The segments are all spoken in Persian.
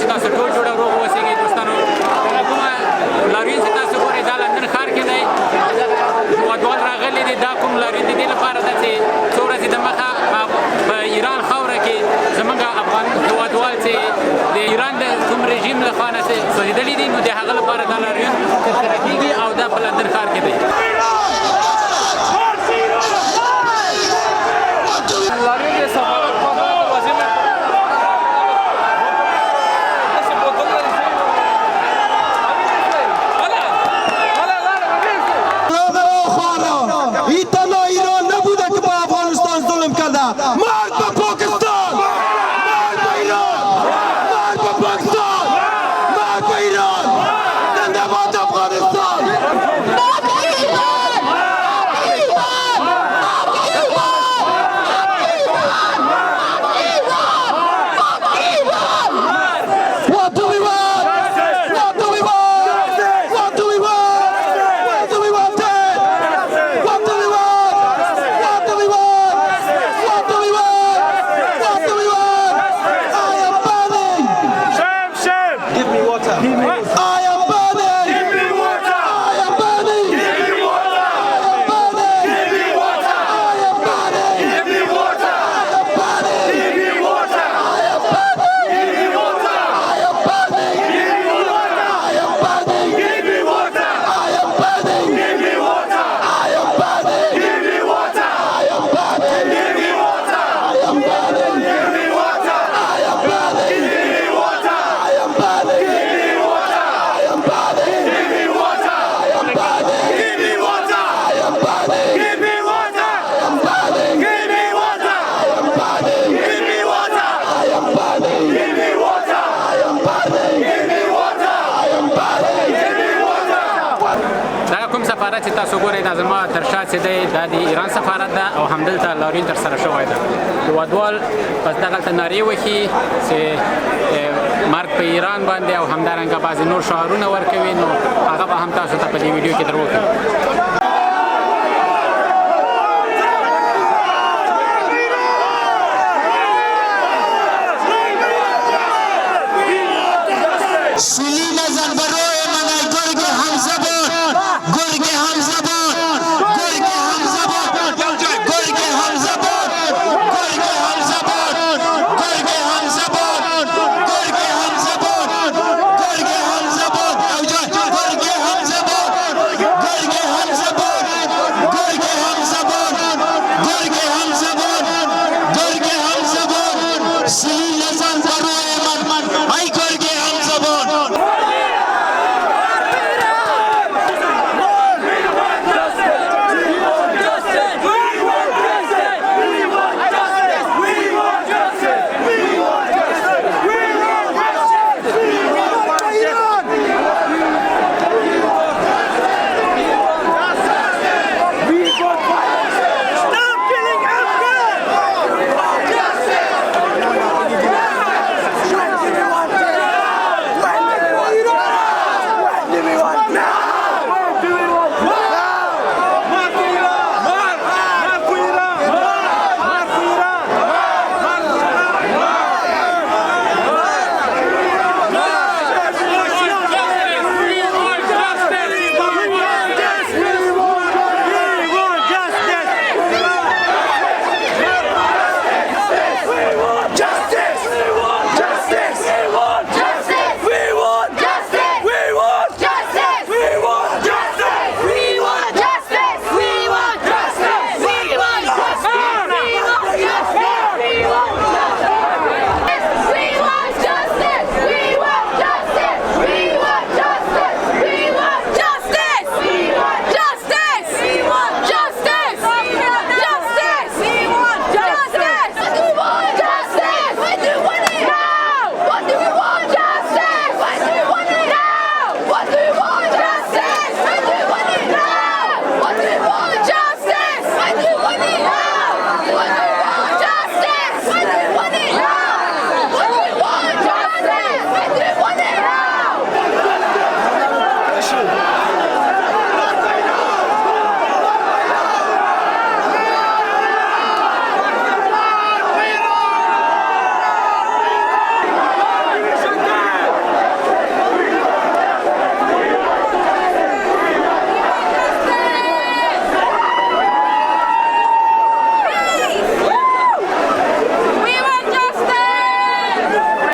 چې تاسو ټول جوړ او روغ اوسئ دوستانو. دا کومه لاریون چې تاسو ګورئ دا لندن ښار کې دی. هیوادوال راغلي دي. دا کوم لاریون د دې لپاره ده چې څو ورځې دمخه په ایران خاوره کې زموږ افغان هیوادوال چې د ایران د کوم رژیم له خوا نه سوځېدلي دي، نو د هغه لپاره دا لاریون ترسره کېږي او دا په لندن ښار کې دی. سفارت چې تاسو ګورئ دا زما تر شا چې دی دا د ایران سفارت ده او همدلته لاریون ترسره شوی ده. هیوادوال پس دغلته نارې وهي چې مرګ په ایران باندې او همدارنګه بعضې نور شعارونه ورکوي، نو هغه به هم تاسو ته په دې ویډیو کې در وښیم. Hamza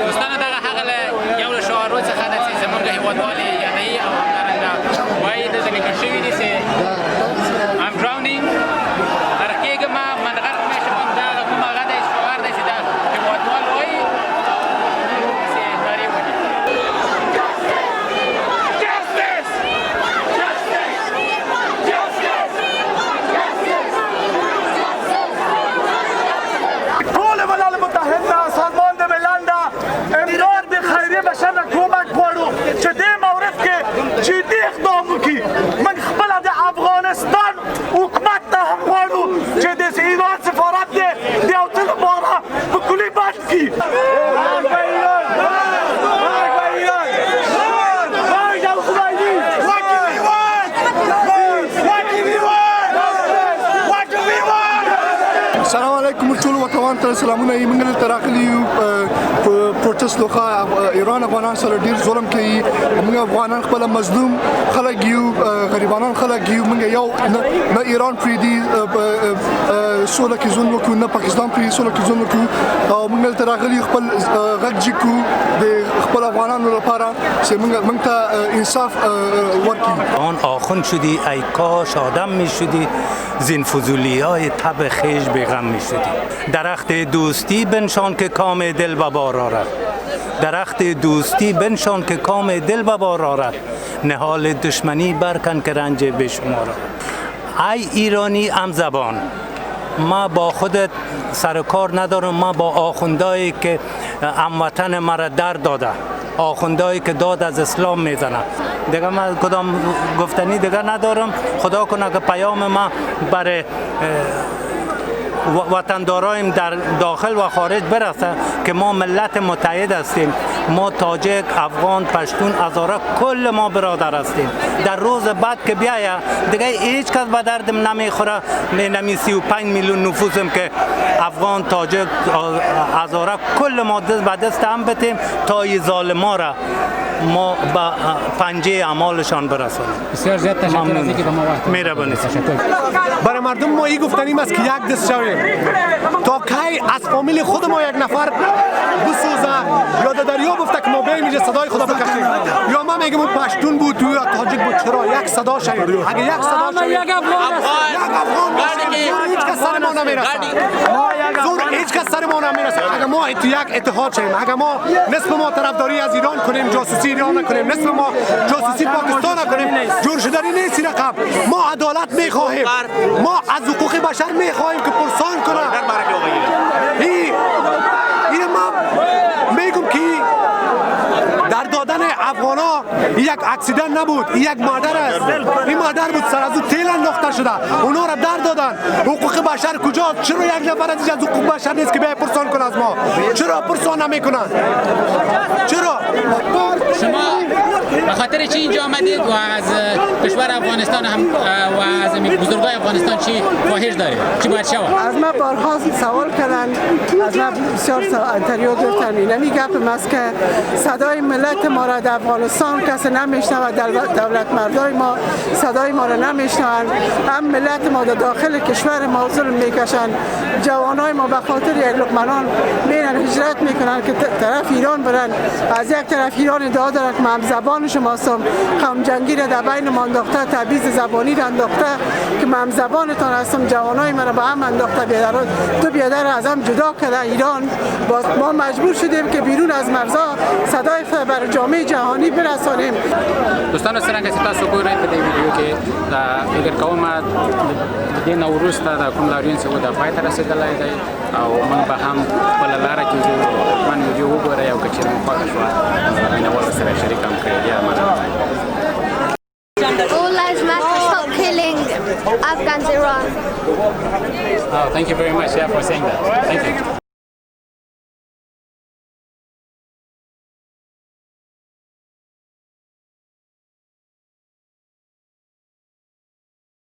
دوستانو دغه هغه له یو له شعارو څخه ده چې زموږ هېوادوال یې یادوي او همدارنګه وایي دلته لیکل شوي دي چې I'm drowning غرقېږم من غرق مې شوم دا د کوم هغه دی شعار دی چې دا هېوادوال وایي چې نارې وهي ټول ملل متحد نه سازمان د ملل نه امداد د خیریه بشر نه کومک غواړو چې دې مورد کې جدي اقدام وکړي. موږ خپله د افغانستان حکومت ته هم غواړو چې د ایران سفارت دی د یو څه لپاره په کلي بند کړي. السلام علیکم ټول وطن ته سلامونه یې موږ دلته راغلي یو په پروتست لخوا ایران افغانان سره ډیر ظلم کوي. موږ افغانان خپل مظلوم خلک یو غریبانان خلک یو. موږ یو نه ایران پریدي سوله کې ژوند وکړو نه پاکستان پریدي سوله کې ژوند وکړو او موږ دلته راغلي خپل غږ جکو د خپل افغانانو لپاره چې موږ ته انصاف ورکړي. آن آخوند شدی ای کاش آدم می شدی زین فضولی های تب خیش بیغم می شدی. درخت دوستی بنشان که کام دل و بار آرد. درخت دوستی بنشان که کام دل و بار آرد. نهال دشمنی برکن که رنج بشمار. ای ایرانی ام زبان ما با خودت سر کار ندارم. ما با آخوندایی که هموطن مرا در داده آخوندایی که داد از اسلام میزنه دیگه من کدام گفتنی دیگه ندارم. خدا کنه که پیام ما برای وطندارایم در داخل و خارج برسه که ما ملت متحد هستیم. ما تاجک، افغان، پشتون، هزاره کل ما برادر هستیم. در روز بعد که بیایه دیگه هیچ کس به دردم نمیخوره. نمی 35 میلیون نفوسم که افغان، تاجک، هزاره کل ما دست به دست هم بتیم تا این ظالما را ما با پنجه اعمالشان برسانیم. بسیار زیاد تشکر از اینکه به ما وقت مهربانی. برای مردم ما این گفتنیم است که یک دست شویم تا کی از فامیل خود ما یک نفر بسوزه یا در دریا بفته که ما بریم اینجا صدای خدا بکشیم یا ما میگم اون پشتون بود یا تاجیک بود چرا یک صدا شویم. اگه یک صدا شویم یک افغان هیچ کس سر ما نمیرسه. هیچ کس سر ما نمیرسه. اگه ما یک اتحاد شویم اگه ما نصف ما طرفداری از ایران کنیم جاسوسی ایران نکنیم نصف ما جاسوسی پاکستان نکنیم جور شدنی نیست رقم. ما عدالت میخواهیم. ما از حقوق بشر میخواهیم که پرسان کنه. این ما میگم که در دادن افغانا یک اکسیدنت نبود. یک مادر است. این مادر بود سر از او تیل انداخته شده. اونا را در دادن. حقوق بشر کجاست؟ چرا یک نفر از حقوق بشر نیست که بیای پرسان کنه از ما؟ چرا پرسان نمیکنن؟ چرا؟ شما به خاطر چی اینجا آمدید و از کشور افغانستان هم و از بزرگای افغانستان چی خواهش دارید؟ چی باید شود؟ از ما بارها سوال کردن از ما بسیار انتریو گفتن اینمی گپ است که صدای ملت ما را در افغانستان کسی نمیشنود. دولت مردای ما صدای ما را نمیشنوند. هم ملت ما در داخل کشور ما ظلم میکشند. جوانای ما به خاطر یک لقمه میرن هجرت میکنن که طرف ایران برن. از یک طرف ایران ادعا دارد که من زبان شما هستم. قوم جنگی را در بین ما انداخته. تبعیض زبانی را انداخته که من زبانتان هستم. جوانای من را به هم انداخته. دو بیادر از هم جدا کرده ایران. ما مجبور شدیم که بیرون از مرزها صدای بر جامعه جهانی برسانیم. دوستانو څنګه چې تاسو ګورئ په دې ویډیو کې دا فکر کوم د دې نه وروسته د کوم لاریون څخه د پای ته رسیدلی دی او موږ به هم خپله لاره کې ځو. من ویډیو وګورئ او که چېرې مو خوښه شوه مینهوالو سره شریک هم کړئ. بیا مننه. All lives matter. Stop killing Afghans, Iran. Oh, thank you very much for saying that. Thank you.